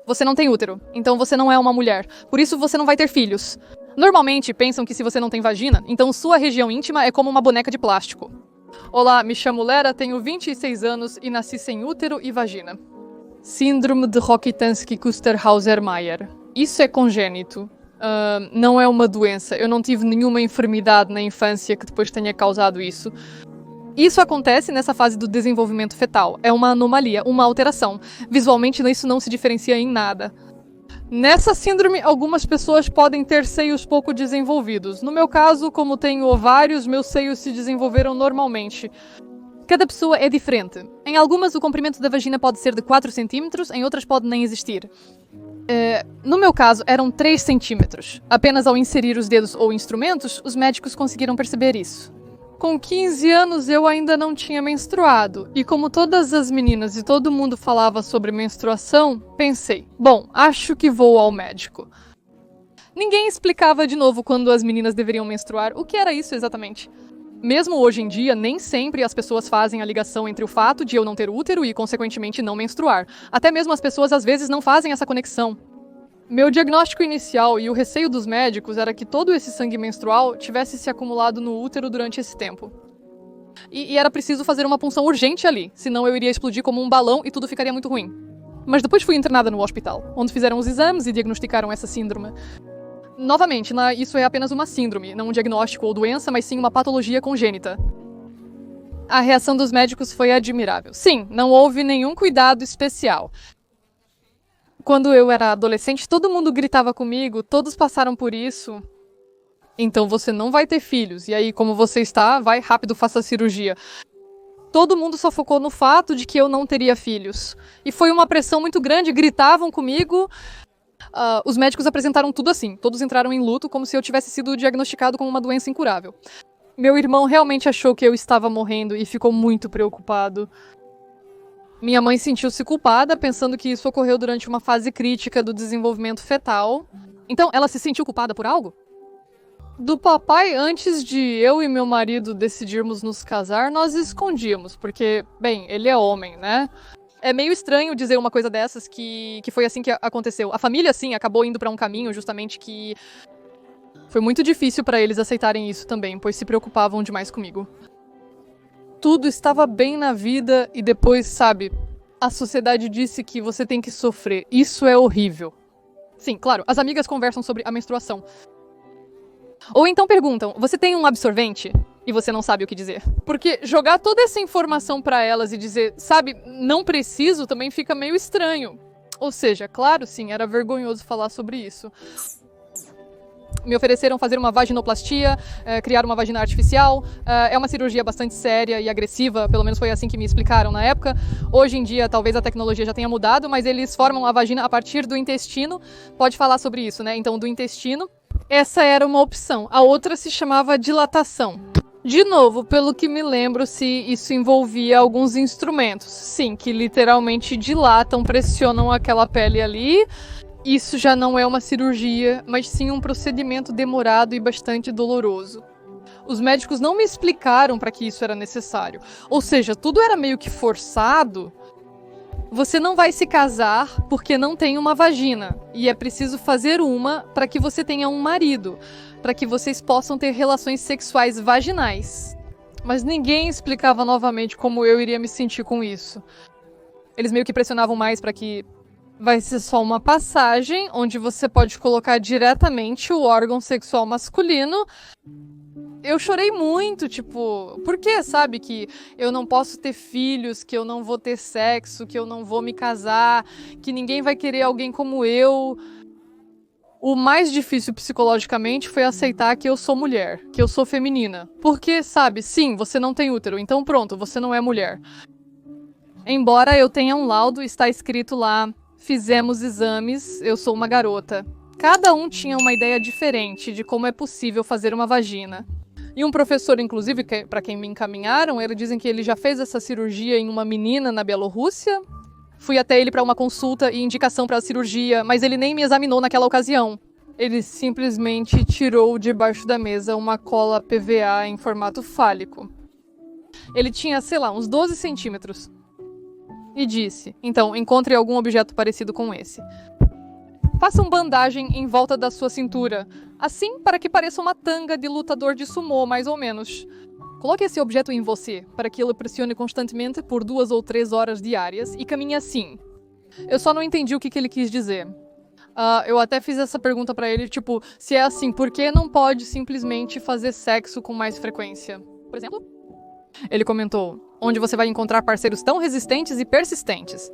você não tem útero, então você não é uma mulher. Por isso você não vai ter filhos. Normalmente pensam que se você não tem vagina, então sua região íntima é como uma boneca de plástico. Olá, me chamo Lera, tenho 26 anos e nasci sem útero e vagina. Síndrome de Rokitansky-Kuster-Hauser-Meyer. Isso é congênito. Não é uma doença. Eu não tive nenhuma enfermidade na infância que depois tenha causado isso. Isso acontece nessa fase do desenvolvimento fetal. É uma anomalia, uma alteração. Visualmente, isso não se diferencia em nada. Nessa síndrome, algumas pessoas podem ter seios pouco desenvolvidos. No meu caso, como tenho ovários, meus seios se desenvolveram normalmente. Cada pessoa é diferente. Em algumas, o comprimento da vagina pode ser de 4 centímetros, em outras pode nem existir. No meu caso, eram 3 centímetros. Apenas ao inserir os dedos ou instrumentos, os médicos conseguiram perceber isso. Com 15 anos, eu ainda não tinha menstruado. E como todas as meninas e todo mundo falava sobre menstruação, pensei, bom, acho que vou ao médico. Ninguém explicava de novo quando as meninas deveriam menstruar. O que era isso exatamente? Mesmo hoje em dia, nem sempre as pessoas fazem a ligação entre o fato de eu não ter útero e, consequentemente, não menstruar. Até mesmo as pessoas, às vezes, não fazem essa conexão. Meu diagnóstico inicial e o receio dos médicos era que todo esse sangue menstrual tivesse se acumulado no útero durante esse tempo. E era preciso fazer uma punção urgente ali, senão eu iria explodir como um balão e tudo ficaria muito ruim. Mas depois fui internada no hospital, onde fizeram os exames e diagnosticaram essa síndrome. Novamente, isso é apenas uma síndrome, não um diagnóstico ou doença, mas sim uma patologia congênita. A reação dos médicos foi admirável. Sim, não houve nenhum cuidado especial. Quando eu era adolescente, todo mundo gritava comigo, todos passaram por isso. Então você não vai ter filhos, e aí como você está, vai rápido, faça a cirurgia. Todo mundo só focou no fato de que eu não teria filhos. E foi uma pressão muito grande, gritavam comigo. Os médicos apresentaram tudo assim, todos entraram em luto como se eu tivesse sido diagnosticado com uma doença incurável. Meu irmão realmente achou que eu estava morrendo e ficou muito preocupado. Minha mãe sentiu-se culpada, pensando que isso ocorreu durante uma fase crítica do desenvolvimento fetal. Então, ela se sentiu culpada por algo? Do papai, antes de eu e meu marido decidirmos nos casar, nós escondíamos, porque, bem, ele é homem, né? É meio estranho dizer uma coisa dessas que foi assim que aconteceu. A família, sim, acabou indo pra um caminho justamente que foi muito difícil pra eles aceitarem isso também, pois se preocupavam demais comigo. Tudo estava bem na vida e depois, sabe, a sociedade disse que você tem que sofrer. Isso é horrível. Sim, claro, as amigas conversam sobre a menstruação. Ou então perguntam, você tem um absorvente? E você não sabe o que dizer. Porque jogar toda essa informação pra elas e dizer, sabe, não preciso, também fica meio estranho. Ou seja, claro, sim, era vergonhoso falar sobre isso. Me ofereceram fazer uma vaginoplastia, criar uma vagina artificial. É uma cirurgia bastante séria e agressiva, pelo menos foi assim que me explicaram na época. Hoje em dia, talvez a tecnologia já tenha mudado, mas eles formam a vagina a partir do intestino. Pode falar sobre isso, né? Então, do intestino. Essa era uma opção. A outra se chamava dilatação. De novo, pelo que me lembro, se isso envolvia alguns instrumentos. Sim, que literalmente dilatam, pressionam aquela pele ali. Isso já não é uma cirurgia, mas sim um procedimento demorado e bastante doloroso. Os médicos não me explicaram para que isso era necessário. Ou seja, tudo era meio que forçado. Você não vai se casar porque não tem uma vagina. E é preciso fazer uma para que você tenha um marido. Para que vocês possam ter relações sexuais vaginais. Mas ninguém explicava novamente como eu iria me sentir com isso. Eles meio que pressionavam mais para que vai ser só uma passagem onde você pode colocar diretamente o órgão sexual masculino. Eu chorei muito, tipo, por que, sabe, que eu não posso ter filhos, que eu não vou ter sexo, que eu não vou me casar, que ninguém vai querer alguém como eu. O mais difícil psicologicamente foi aceitar que eu sou mulher, que eu sou feminina. Porque, sabe, sim, você não tem útero, então pronto, você não é mulher. Embora eu tenha um laudo, está escrito lá, fizemos exames, eu sou uma garota. Cada um tinha uma ideia diferente de como é possível fazer uma vagina. E um professor, inclusive, para quem me encaminharam, eles dizem que ele já fez essa cirurgia em uma menina na Bielorrússia. Fui até ele para uma consulta e indicação para a cirurgia, mas ele nem me examinou naquela ocasião. Ele simplesmente tirou debaixo da mesa uma cola PVA em formato fálico. Ele tinha, sei lá, uns 12 centímetros. E disse, então, encontre algum objeto parecido com esse. Faça uma bandagem em volta da sua cintura, assim para que pareça uma tanga de lutador de sumô, mais ou menos. Coloque esse objeto em você, para que ele pressione constantemente por 2 ou 3 horas diárias e caminhe assim. Eu só não entendi o que ele quis dizer. Eu até fiz essa pergunta pra ele, tipo, se é assim, por que não pode simplesmente fazer sexo com mais frequência? Por exemplo? Ele comentou, onde você vai encontrar parceiros tão resistentes e persistentes.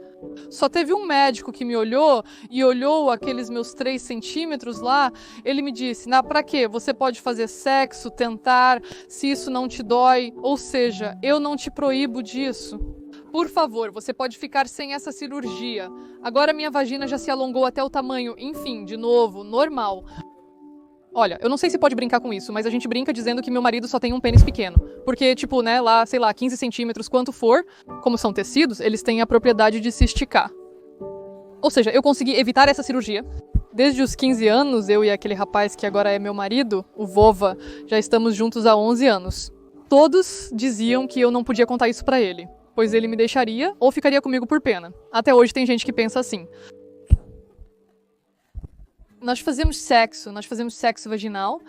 Só teve um médico que me olhou e olhou aqueles meus 3 centímetros lá. Ele me disse, pra quê? Você pode fazer sexo, tentar, se isso não te dói. Ou seja, eu não te proíbo disso. Por favor, você pode ficar sem essa cirurgia. Agora minha vagina já se alongou até o tamanho, enfim, de novo, normal. Olha, eu não sei se pode brincar com isso, mas a gente brinca dizendo que meu marido só tem um pênis pequeno. Porque, tipo, né, lá, sei lá, 15 centímetros, quanto for, como são tecidos, eles têm a propriedade de se esticar. Ou seja, eu consegui evitar essa cirurgia. Desde os 15 anos, eu e aquele rapaz que agora é meu marido, o Vova, já estamos juntos há 11 anos. Todos diziam que eu não podia contar isso pra ele, pois ele me deixaria ou ficaria comigo por pena. Até hoje tem gente que pensa assim. Nós fazemos sexo vaginal.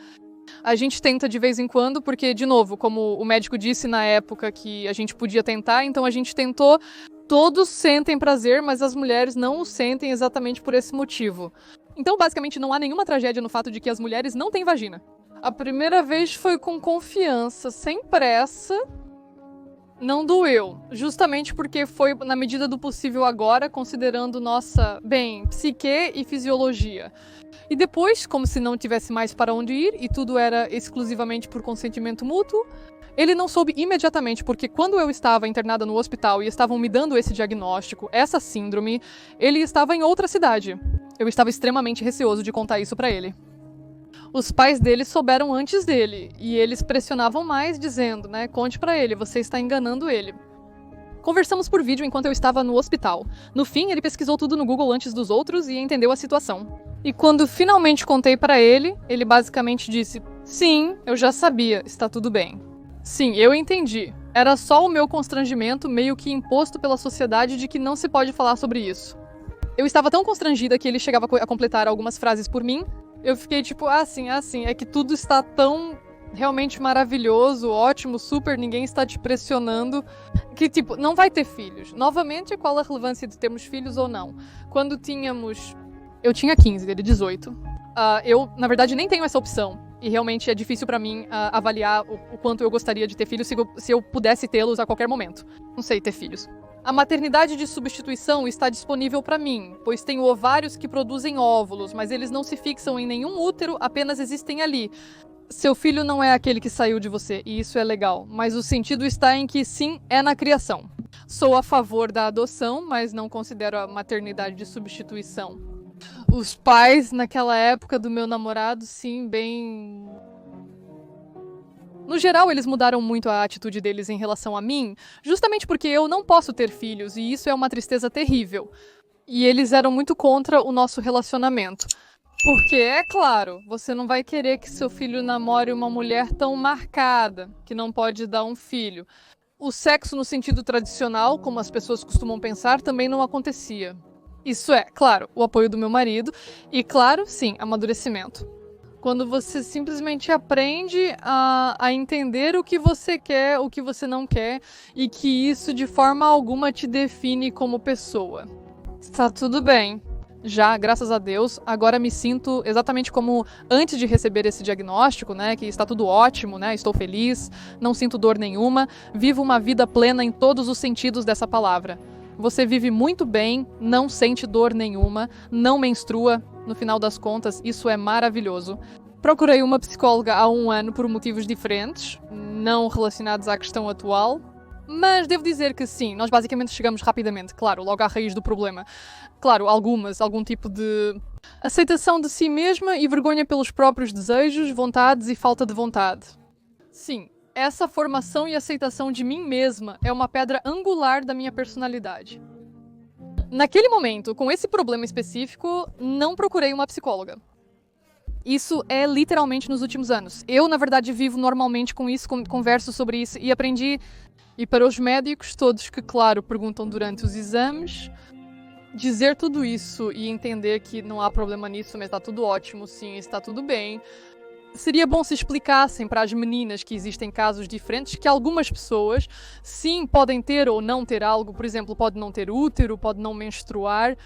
A gente tenta de vez em quando, porque, de novo, como o médico disse na época que a gente podia tentar, então a gente tentou. Todos sentem prazer, mas as mulheres não o sentem exatamente por esse motivo. Então, basicamente, não há nenhuma tragédia no fato de que as mulheres não têm vagina. A primeira vez foi com confiança, sem pressa. Não doeu, justamente porque foi na medida do possível agora, considerando nossa, psique e fisiologia. E depois, como se não tivesse mais para onde ir e tudo era exclusivamente por consentimento mútuo, ele não soube imediatamente, porque quando eu estava internada no hospital e estavam me dando esse diagnóstico, essa síndrome, ele estava em outra cidade. Eu estava extremamente receoso de contar isso para ele. Os pais dele souberam antes dele, e eles pressionavam mais, dizendo, conte pra ele, você está enganando ele. Conversamos por vídeo enquanto eu estava no hospital. No fim, ele pesquisou tudo no Google antes dos outros e entendeu a situação. E quando finalmente contei pra ele, ele basicamente disse, sim, eu já sabia, está tudo bem. Sim, eu entendi. Era só o meu constrangimento meio que imposto pela sociedade de que não se pode falar sobre isso. Eu estava tão constrangida que ele chegava a completar algumas frases por mim. Eu fiquei tipo, assim, é que tudo está tão realmente maravilhoso, ótimo, super, ninguém está te pressionando, que tipo, não vai ter filhos. Novamente, qual a relevância de termos filhos ou não? Quando eu tinha 15, ele 18. Eu, na verdade, nem tenho essa opção. E realmente é difícil pra mim avaliar o quanto eu gostaria de ter filhos se eu pudesse tê-los a qualquer momento. Não sei ter filhos. A maternidade de substituição está disponível para mim, pois tenho ovários que produzem óvulos, mas eles não se fixam em nenhum útero, apenas existem ali. Seu filho não é aquele que saiu de você, e isso é legal, mas o sentido está em que sim, é na criação. Sou a favor da adoção, mas não considero a maternidade de substituição. Os pais, naquela época do meu namorado, sim, bem... No geral, eles mudaram muito a atitude deles em relação a mim, justamente porque eu não posso ter filhos, e isso é uma tristeza terrível. E eles eram muito contra o nosso relacionamento. Porque, é claro, você não vai querer que seu filho namore uma mulher tão marcada, que não pode dar um filho. O sexo no sentido tradicional, como as pessoas costumam pensar, também não acontecia. Isso é, claro, o apoio do meu marido e, claro, sim, amadurecimento. Quando você simplesmente aprende a entender o que você quer, o que você não quer, e que isso de forma alguma te define como pessoa. Está tudo bem. Já, graças a Deus, agora me sinto exatamente como antes de receber esse diagnóstico, que está tudo ótimo, estou feliz, não sinto dor nenhuma, vivo uma vida plena em todos os sentidos dessa palavra. Você vive muito bem, não sente dor nenhuma, não menstrua, no final das contas, isso é maravilhoso. Procurei uma psicóloga há 1 ano por motivos diferentes, não relacionados à questão atual, mas devo dizer que sim, nós basicamente chegamos rapidamente, claro, logo à raiz do problema. Claro, algum tipo de aceitação de si mesma e vergonha pelos próprios desejos, vontades e falta de vontade. Sim, essa formação e aceitação de mim mesma é uma pedra angular da minha personalidade. Naquele momento, com esse problema específico, não procurei uma psicóloga. Isso é literalmente nos últimos anos. Eu, na verdade, vivo normalmente com isso, converso sobre isso e aprendi. E para os médicos, todos que, claro, perguntam durante os exames, Dizer tudo isso e entender que não há problema nisso, mas tá tudo ótimo, sim, está tudo bem. Seria bom se explicassem para as meninas que existem casos diferentes, que algumas pessoas, sim, podem ter ou não ter algo, por exemplo, pode não ter útero, pode não menstruar.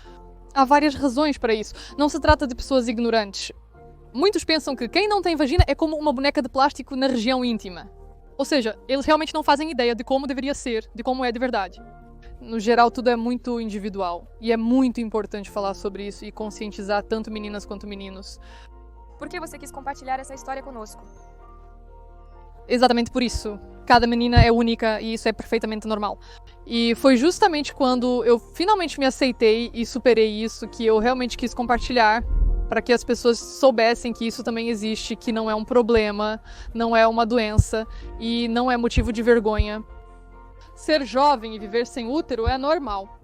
Há várias razões para isso. Não se trata de pessoas ignorantes. Muitos pensam que quem não tem vagina é como uma boneca de plástico na região íntima. Ou seja, eles realmente não fazem ideia de como deveria ser, de como é de verdade. No geral, tudo é muito individual. E é muito importante falar sobre isso e conscientizar tanto meninas quanto meninos. Por que você quis compartilhar essa história conosco? Exatamente por isso. Cada menina é única e isso é perfeitamente normal. E foi justamente quando eu finalmente me aceitei e superei isso que eu realmente quis compartilhar, para que as pessoas soubessem que isso também existe, que não é um problema, não é uma doença e não é motivo de vergonha. Ser jovem e viver sem útero é normal.